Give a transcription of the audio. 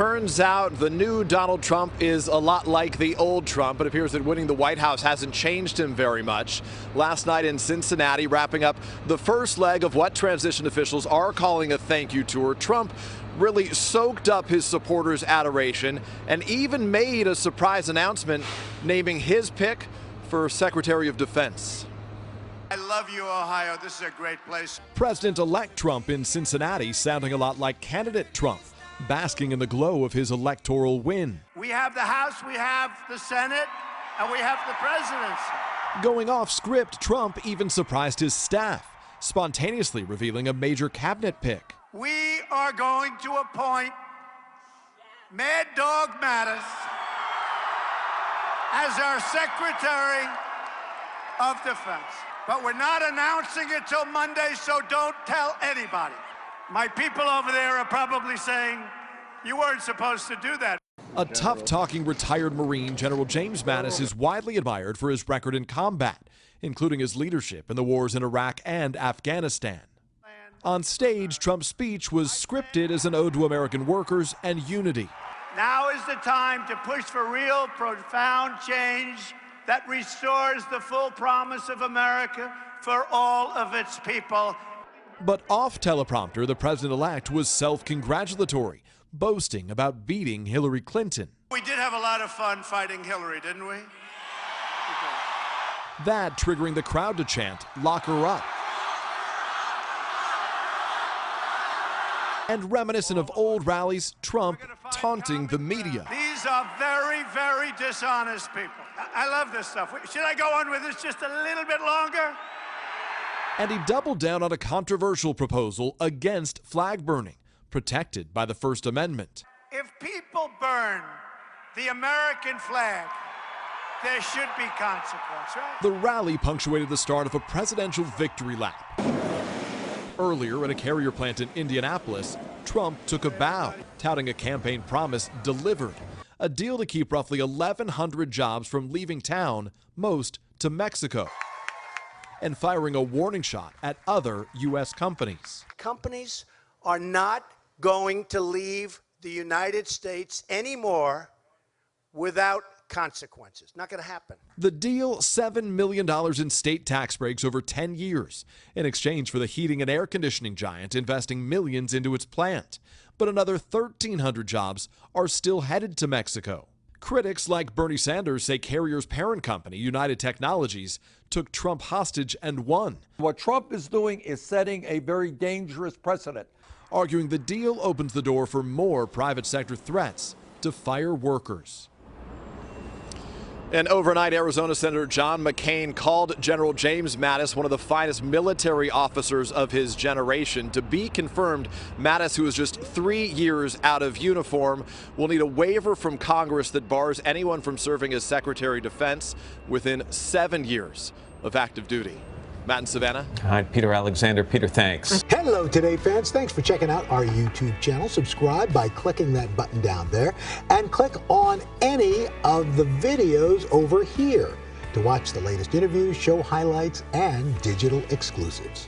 turns out the new Donald Trump is a lot like the old Trump. It appears that winning the White House hasn't changed him very much. Last night in Cincinnati, wrapping up the first leg of what transition officials are calling a thank you tour, Trump really soaked up his supporters' adoration and even made a surprise announcement naming his pick for Secretary of Defense. I love you, Ohio. This is a great place. President-elect Trump in Cincinnati sounding a lot like candidate Trump, basking in the glow of his electoral win. We have the House, we have the Senate, and we have the presidency. Going off script, Trump even surprised his staff, spontaneously revealing a major cabinet pick. We are going to appoint Mad Dog Mattis as our Secretary of Defense. But we're not announcing it till Monday, so don't tell anybody. My people over there are probably saying, you weren't supposed to do that. A tough-talking retired Marine, General James Mattis, is widely admired for his record in combat, including his leadership in the wars in Iraq and Afghanistan. On stage, Trump's speech was scripted as an ode to American workers and unity. Now is the time to push for real, profound change that restores the full promise of America for all of its people. But off teleprompter, the president-elect was self-congratulatory, boasting about beating Hillary Clinton. We did have a lot of fun fighting Hillary, didn't we? That triggering the crowd to chant, "Lock her up." And reminiscent of old rallies, Trump taunting the media. These are very, very dishonest people. I love this stuff. Should I go on with this just a little bit longer? And he doubled down on a controversial proposal against flag burning, protected by the First Amendment. If people burn the American flag, there should be consequence, right? The rally punctuated the start of a presidential victory lap. Earlier, at a carrier plant in Indianapolis, Trump took a bow, touting a campaign promise delivered, a deal to keep roughly 1,100 jobs from leaving town, most to Mexico, and firing a warning shot at other U.S. companies. Companies are not going to leave the United States anymore without consequences. Not going to happen. The deal, $7 million in state tax breaks over 10 years in exchange for the heating and air conditioning giant investing millions into its plant. But another 1,300 jobs are still headed to Mexico. Critics like Bernie Sanders say Carrier's parent company, United Technologies, took Trump hostage and won. What Trump is doing is setting a very dangerous precedent, arguing the deal opens the door for more private sector threats to fire workers. And overnight, Arizona Senator John McCain called General James Mattis one of the finest military officers of his generation. To be confirmed, Mattis, who is just 3 years out of uniform, will need a waiver from Congress that bars anyone from serving as Secretary of Defense within 7 years of active duty. Matt and Savannah. Hi, Peter Alexander. Peter, thanks. Hello, Today fans. Thanks for checking out our YouTube channel. Subscribe by clicking that button down there and click on any of the videos over here to watch the latest interviews, show highlights, and digital exclusives.